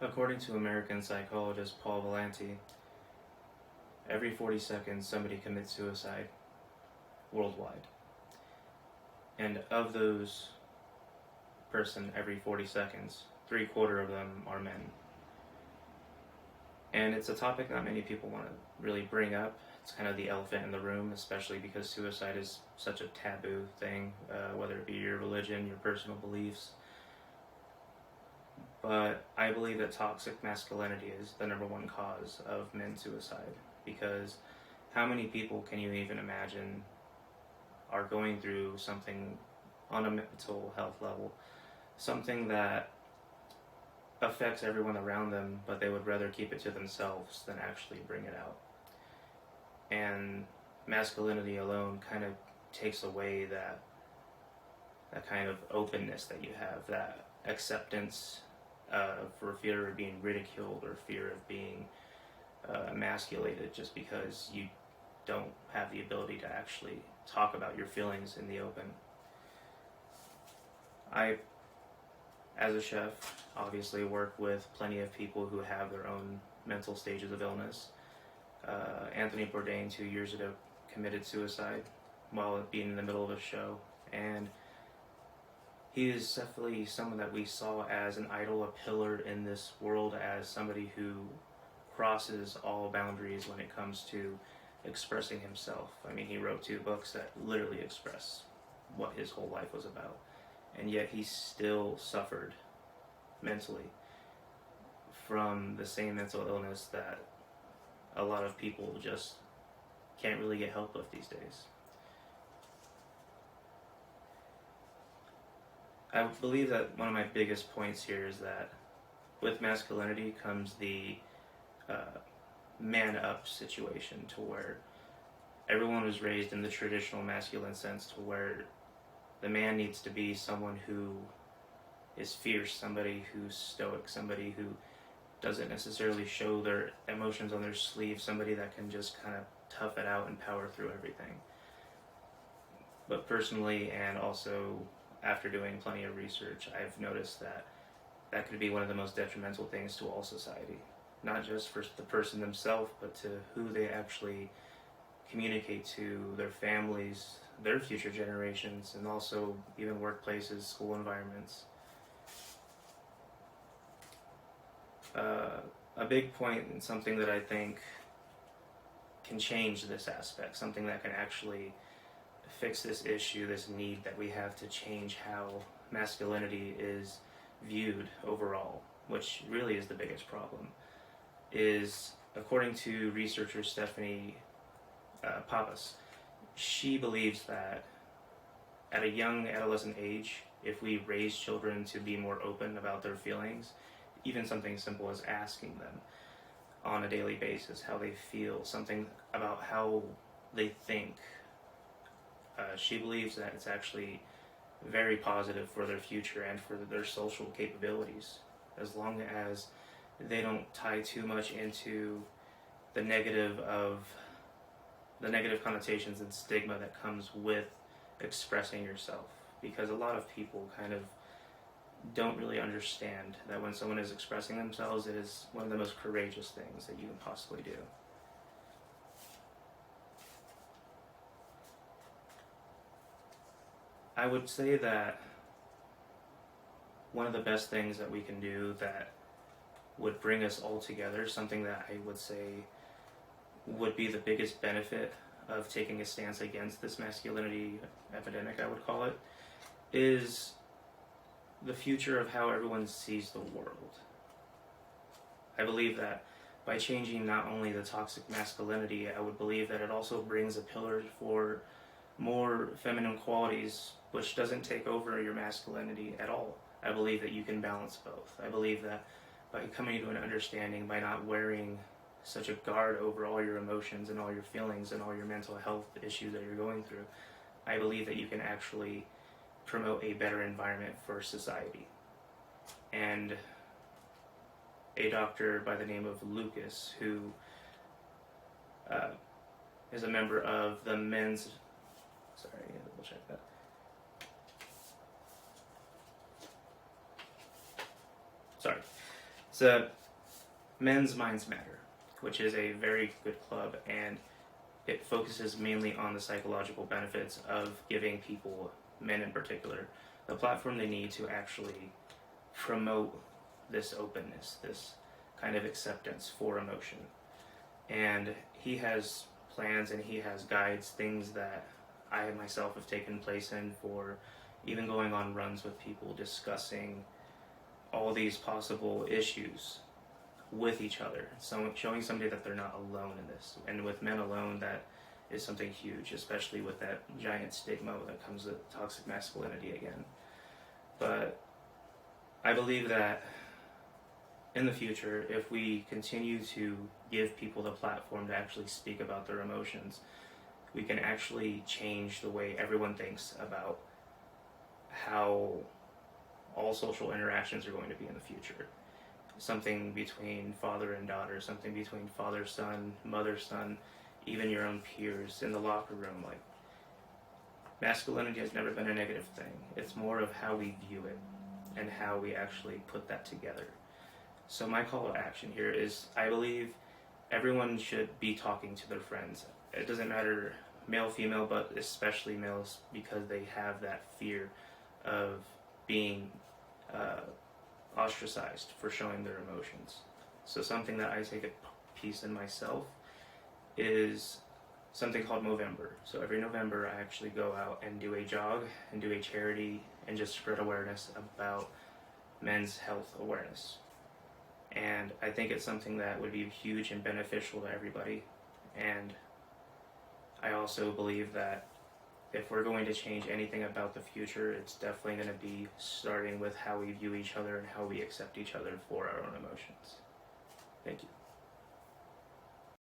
According to American psychologist Paul Valenti, every 40 seconds somebody commits suicide worldwide. And of those person every 40 seconds, 3/4 of them are men. And it's a topic not many people want to really bring up. It's kind of the elephant in the room, especially because suicide is such a taboo thing, whether it be your religion, your personal beliefs. But I believe that toxic masculinity is the number one cause of men's suicide, because how many people can you even imagine are going through something on a mental health level, something that affects everyone around them, but they would rather keep it to themselves than actually bring it out. And masculinity alone kind of takes away that kind of openness that you have, that acceptance for fear of being ridiculed or fear of being emasculated just because you don't have the ability to actually talk about your feelings in the open. I, as a chef, obviously work with plenty of people who have their own mental stages of illness. Anthony Bourdain 2 years ago committed suicide while being in the middle of a show, and he is definitely someone that we saw as an idol, a pillar in this world, as somebody who crosses all boundaries when it comes to expressing himself. I mean, he wrote 2 books that literally express what his whole life was about, and yet he still suffered mentally from the same mental illness that a lot of people just can't really get help with these days. I believe that one of my biggest points here is that with masculinity comes the man up situation, to where everyone was raised in the traditional masculine sense, to where the man needs to be someone who is fierce, somebody who's stoic, somebody who doesn't necessarily show their emotions on their sleeve, somebody that can just kind of tough it out and power through everything. But personally, and also after doing plenty of research, I've noticed that that could be one of the most detrimental things to all society. Not just for the person themselves, but to who they actually communicate to, their families, their future generations, and also even workplaces, school environments. A big point, and something that I think can change this aspect, something that can actually fix this issue, this need that we have to change how masculinity is viewed overall, which really is the biggest problem, is, according to researcher Stephanie Pappas, she believes that at a young adolescent age, if we raise children to be more open about their feelings, even something simple as asking them on a daily basis how they feel, something about how they think, she believes that it's actually very positive for their future and for their social capabilities, as long as they don't tie too much into the negative connotations and stigma that comes with expressing yourself. Because a lot of people kind of don't really understand that when someone is expressing themselves, it is one of the most courageous things that you can possibly do. I would say that one of the best things that we can do that would bring us all together, something that I would say would be the biggest benefit of taking a stance against this masculinity epidemic, I would call it, is the future of how everyone sees the world. I believe that by changing not only the toxic masculinity, I would believe that it also brings a pillar for more feminine qualities, which doesn't take over your masculinity at all. I believe that you can balance both. I believe that by coming to an understanding, by not wearing such a guard over all your emotions and all your feelings and all your mental health issues that you're going through, I believe that you can actually promote a better environment for society. And a doctor by the name of Lucas, who is a member of the men's, we'll check that. It's a Men's Minds Matter, which is a very good club, and it focuses mainly on the psychological benefits of giving people, men in particular, the platform they need to actually promote this openness, this kind of acceptance for emotion. And he has plans and he has guides, things that I myself have taken place in, for even going on runs with people, discussing all these possible issues with each other, so showing somebody that they're not alone in this. And with men alone, that is something huge, especially with that giant stigma that comes with toxic masculinity again. But I believe that in the future, if we continue to give people the platform to actually speak about their emotions, we can actually change the way everyone thinks about how all social interactions are going to be in the future. Something between father and daughter, something between father-son, mother-son, even your own peers in the locker room. Like, masculinity has never been a negative thing. It's more of how we view it and how we actually put that together. So my call to action here is, I believe everyone should be talking to their friends. It doesn't matter male, female, but especially males, because they have that fear of being ostracized for showing their emotions. So something that I take a piece in myself is something called Movember. So every November I actually go out and do a jog and do a charity and just spread awareness about men's health awareness. And I think it's something that would be huge and beneficial to everybody. And I also believe that if we're going to change anything about the future, it's definitely going to be starting with how we view each other and how we accept each other for our own emotions. Thank you.